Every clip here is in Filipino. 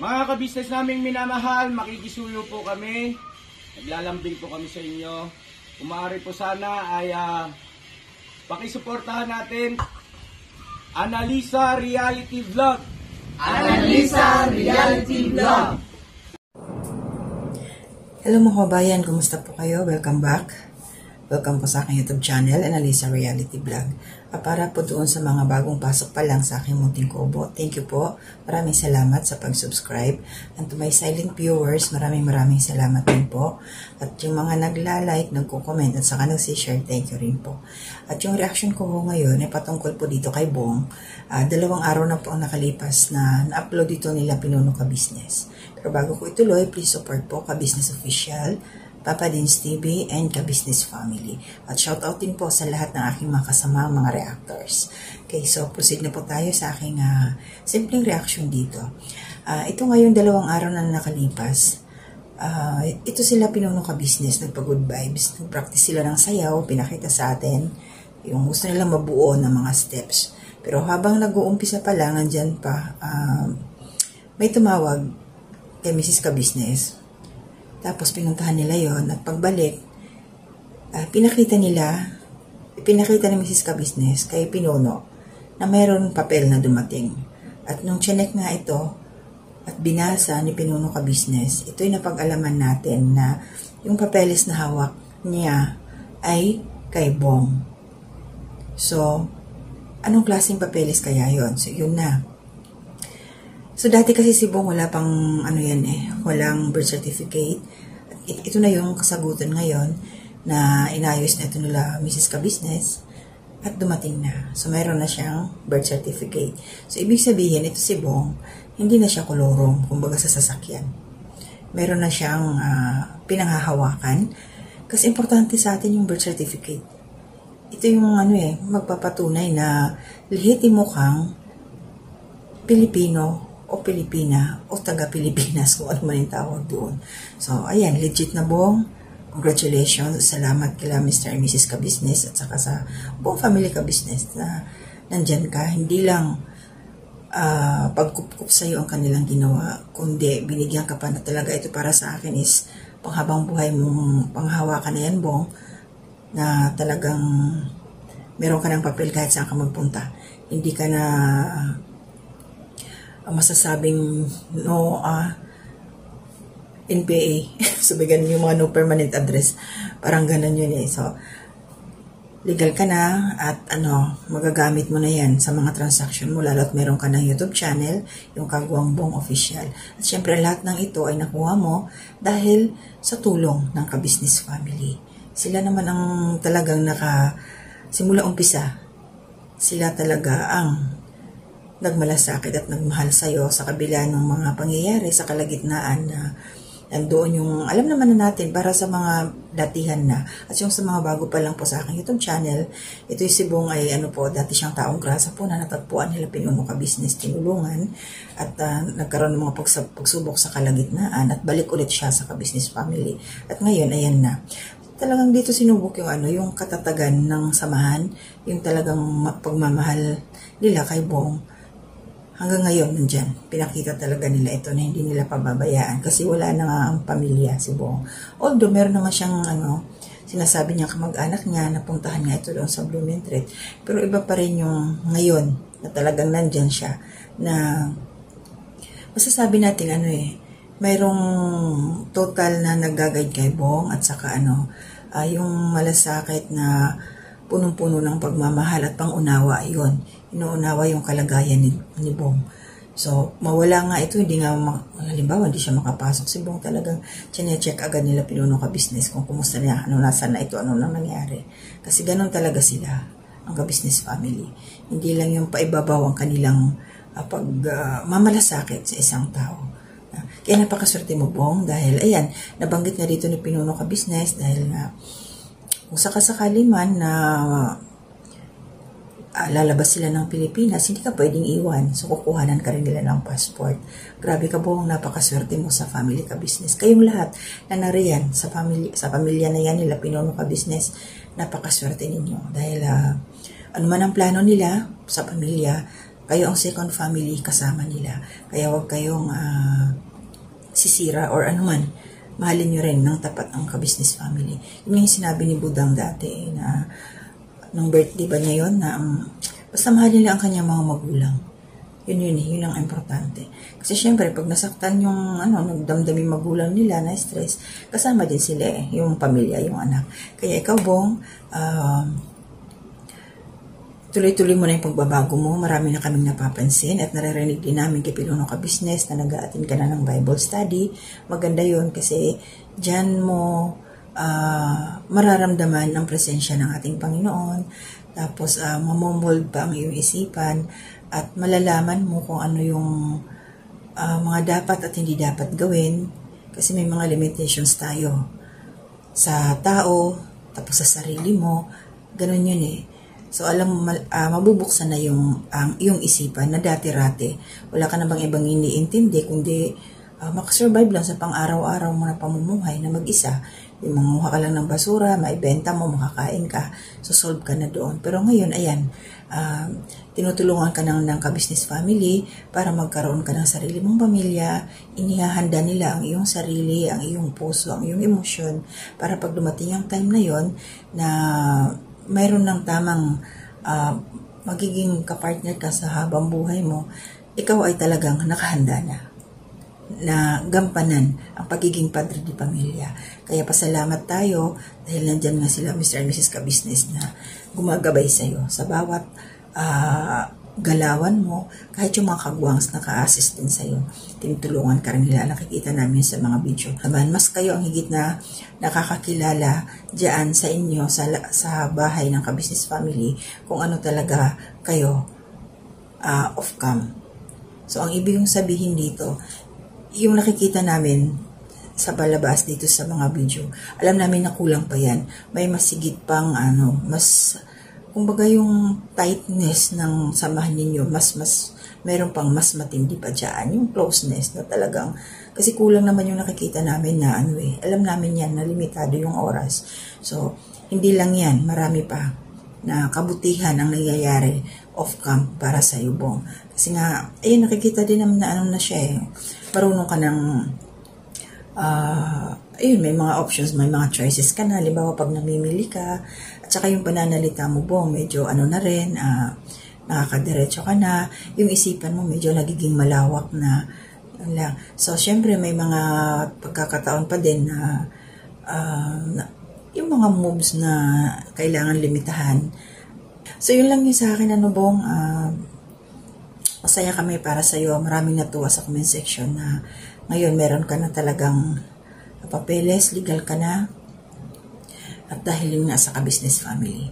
Mga kabisnes naming minamahal, makikisuyo po kami. Naglalambing po kami sa inyo. Kung maaari po sana ay pakisuportahan natin Analisa Reality Vlog. Analisa Reality Vlog. Hello mga kabayan, kumusta po kayo? Welcome back. Welcome po sa aking YouTube channel, Analisa Reality Vlog. Para po doon sa mga bagong pasok pa lang sa aking munting kubo, thank you po. Maraming salamat sa pag-subscribe. And to my silent viewers, maraming salamat din po. At yung mga nagla-like, nagko-comment at saka nag-share, thank you rin po. At yung reaction ko ngayon ay patungkol po dito kay Bong. 2 araw na po ang nakalipas na na-upload dito nila Pinuno Ka Business. Pero bago ko ituloy, please support po Ka Business Official, Papa Dins TV, and Ka-Business Family. At shoutout din po sa lahat ng aking mga kasama, mga reactors. Okay, so proceed na po tayo sa aking simpleng reaction dito. Ito ngayon 2 araw na nakalipas. Ito sila Pinuno Ka Business, nagpa-good vibes. Nag-practice sila ng sayaw, pinakita sa atin yung gusto nilang mabuo ng mga steps. Pero habang nag-uumpisa pa lang, nandyan pa, may tumawag kay Mrs. Ka Business. Tapos pinuntahan nila yon at pagbalik, pinakita ni Mrs. Ka Business kay Pinuno na mayroon papel na dumating. At nung chinek nga ito at binasa ni Pinuno Ka Business, ito'y napag-alaman natin na yung papeles na hawak niya ay kay Bong. So, anong klaseng papeles kaya yon? So, yun na. So, dati kasi si Bong wala pang walang birth certificate. Ito na yung kasagutan ngayon na inayos na ito nila Mrs. Ka Business at dumating na. So, mayroon na siyang birth certificate. So, ibig sabihin, ito si Bong, hindi na siya kolorong, kumbaga sa sasakyan. Meron na siyang pinanghahawakan kasi importante sa atin yung birth certificate. Ito yung magpapatunay na lihitin mo kang Pilipino o Pilipina o taga-Pilipinas, kung ano man yung tawag doon. So, ayan, legit na Bong. Congratulations. Salamat kila Mr. and Mrs. Ka Business at saka sa buong family Ka Business na nandyan ka. Hindi lang pagkup-kup sa'yo ang kanilang ginawa, kundi binigyan ka pa na talaga ito para sa akin is panghabang buhay mong panghawakan na yan, Bong, na talagang meron ka ng papel kahit saan ka magpunta. Hindi ka na masasabing no NPA. Sabihin yung mga no permanent address. Parang ganun yun eh. So, legal ka na at magagamit mo na yan sa mga transaction mo, lalo't meron ka ng YouTube channel, yung Kagwang Bong Official. At syempre lahat ng ito ay nakuha mo dahil sa tulong ng Ka Business Family. Sila naman ang talagang simula umpisa. Sila talaga ang nagmalasakit at nagmahal sa'yo sa kabila ng mga pangyayari sa kalagitnaan na nandoon yung, alam naman na natin, para sa mga datihan na. At yung sa mga bago pa lang po sa aking YouTube channel, ito yung si Bong ay dati siyang taong grasa po na natagpuan nila Pinuno Ka Business, tinulungan at nagkaroon ng mga pagsubok sa kalagitnaan at balik ulit siya sa Ka Business Family. At ngayon, ayan na. Talagang dito sinubok yung katatagan ng samahan, yung talagang pagmamahal nila kay Bong. Hanggang ngayon, nandyan, pinakita talaga nila ito na hindi nila pababayaan kasi wala na nga ang pamilya si Bong. Although, meron naman siyang, sinasabi niya kamag-anak niya, napuntahan nga ito doon sa Blumentritt. Pero iba pa rin yung ngayon na talagang nandyan siya na masasabi natin, mayroong total na nag-guide kay Bong at saka yung malasakit na punong-puno ng pagmamahal at pangunawa, yun. Inuunawa yung kalagayan ni Bong. So, mawala nga ito, halimbawa, hindi siya makapasok. Si Bong talagang check agad nila Pinuno Ka Business kung kumusta niya, nasaan na ito, ano nang nangyari. Kasi ganun talaga sila, ang Ka Business Family. Hindi lang yung paibabaw ang kanilang mamalasakit sa isang tao. Kaya napakaswerte mo, Bong, dahil, ayan, nabanggit na dito ni Pinuno Ka Business dahil nga, kung sakasakali man na lalabas sila ng Pilipinas, hindi ka pwedeng iwan. So, kukuhanan ka rin nila ng passport. Grabe ka, Bong, napakaswerte mo sa family Ka Business. Kayong lahat na nariyan sa pamilya na yan nila Pinuno Ka Business, napakaswerte ninyo. Dahil ano man ang plano nila sa pamilya, kayo ang second family kasama nila. Kaya huwag kayong sisira or anuman. Mahalin nyo rin ng tapat ang ka-business family. Yun yung sinabi ni Budang dati na nung birthday ba niya yun na basta mahalin nila ang kanyang mga magulang. Yun ang importante. Kasi syempre, pag nasaktan yung nagdamdami magulang nila na stress, kasama din sila yung pamilya, yung anak. Kaya ikaw, Bong, tuloy-tuloy mo na yung pagbabago mo. Marami na kaming napapansin at naririnig din namin kay Pilono Ka-Business na nag-a-attend ka na ng Bible study. Maganda yun kasi dyan mo mararamdaman ang presensya ng ating Panginoon. Tapos mamomold pa ang iyong isipan at malalaman mo kung ano yung mga dapat at hindi dapat gawin. Kasi may mga limitations tayo sa tao, tapos sa sarili mo. Ganun yun eh. So, alam mo, mabubuksan na ang iyong isipan na dati-rati. Wala ka na bang ibang iniintindi, kundi makasurvive lang sa pang-araw-araw mo na pamumuhay na mag-isa. Yung manguha ka lang ng basura, maibenta mo, makakain ka, so solve ka na doon. Pero ngayon, ayan, tinutulungan ka ng ka-business family para magkaroon ka ng sarili mong pamilya, inihahanda nila ang iyong sarili, ang iyong puso, ang iyong emosyon, para pag dumating ang time na yon na mayroon ng tamang magiging kapartner ka sa habang buhay mo, ikaw ay talagang nakahanda na gampanan ang pagiging padre di pamilya. Kaya pasalamat tayo dahil nandyan nga sila Mr. and Mrs. Ka-Business na gumagabay sa'yo sa bawat galawan mo, kahit yung mga kagwangs naka-assist din sa'yo. Tinutulungan ka rin nila. Nakikita namin sa mga video. Naman, mas kayo ang higit na nakakakilala dyan sa inyo, sa bahay ng ka-business family, kung ano talaga kayo off-cam. So, ang ibig sabihin dito, yung nakikita namin sa palabas dito sa mga video, alam namin na kulang pa yan. May masigit pang kumbaga yung tightness ng samahan ninyo, meron pang mas matindi pa dyan, yung closeness na talagang, kasi kulang naman yung nakikita namin na alam namin yan na limitado yung oras. So, hindi lang yan, marami pa na kabutihan ang nangyayari off-cam para sa iyo, Bong. Kasi nga, ayun, nakikita din naman na na siya marunong ka ng may mga options, may mga choices ka na. Halimbawa, pag namimili ka, at saka yung pananalita mo, Bong, medyo na rin, nakakadiretso ka na, yung isipan mo medyo nagiging malawak na lang. So, syempre, may mga pagkakataon pa din na yung mga moves na kailangan limitahan. So, yun lang yung sa akin, Bong, masaya kami para sa'yo. Maraming natuwa sa comment section na ngayon meron ka na talagang papeles, legal ka na, at dahil yun nga sa ka-business family.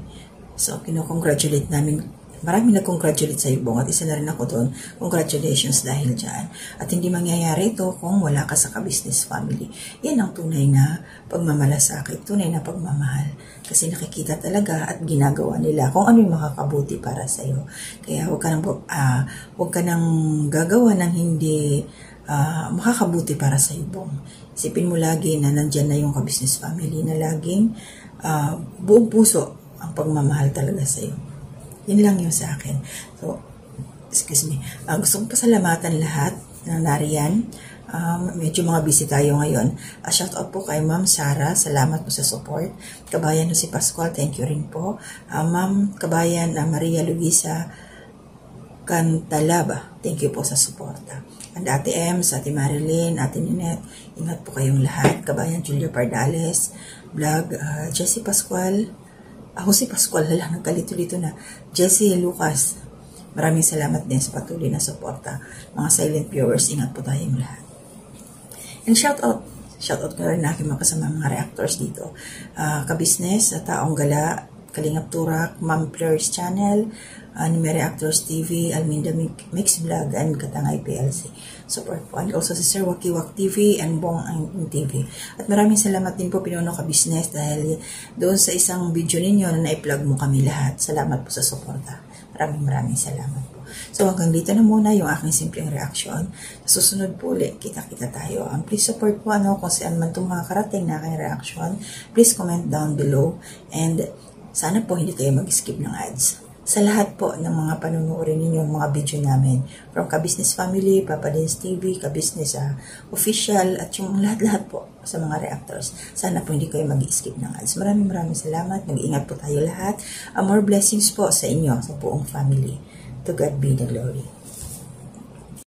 So, kinukongratulate namin. Maraming nag-congratulate sa iyo, Bong, at isa na rin ako doon. Congratulations dahil dyan. At hindi mangyayari ito kung wala ka sa ka-business family. Yan ang tunay na pagmamalasakit, tunay na pagmamahal. Kasi nakikita talaga at ginagawa nila kung ano yung makakabuti para sa iyo. Kaya huwag ka nang gagawa ng hindi makakabuti para sa iyo, Bong. Isipin mo lagi na nandyan na yung ka-business family na laging buong puso ang pagmamahal talaga sa iyo. Yun lang yung sa akin. So, excuse me. Gusto kong pasalamatan lahat na nariyan. Medyo mga busy tayo ngayon. Shout out po kay Ma'am Sarah. Salamat po sa support. Kabayan no si Pascual. Thank you rin po. Ma'am Kabayan Maria Luisa Cantalaba. Thank you po sa suporta. And Ate Ems, Ate Marilyn, Ate Ninette. Ingat po kayong lahat. Kabayan Julio Pardales. Vlog Jessie Pascual. Ako si Pascual, nagkalito-lito na. Jessie Lucas, maraming salamat din sa patuloy na suporta. Mga silent viewers, ingat po tayong lahat. And shout out ko rin na aking mga kasama mga reactors dito. Ka-business, Taong Gala, Kalingap Turak, Ma'am Fleurs Channel, Anime Reactors TV, Alminda Mix Vlog, and Katangay PLC. Support po. And also si Sir Wakiwak TV and Bong ang TV. At maraming salamat din po, Pilono Ka-Business, dahil doon sa isang video ninyo na na-plug mo kami lahat. Salamat po sa suporta. Maraming salamat po. So hanggang dito na muna yung aking simpleng reaction. Sa susunod po ulit, kita-kita tayo. Please support po kung saan man itong makakarating na aking reaction. Please comment down below. And sana po hindi kayo mag-skip ng ads. sa lahat po ng mga panunuorin ninyo, mga video namin. From Ka-Business Family, Papa Dins TV, Ka-Business Official, at yung lahat-lahat po sa mga reactors. Sana po hindi kayo mag-skip ng ads. Maraming salamat. Mag-ingat po tayo lahat. More blessings po sa inyo, sa buong family. To God be the glory.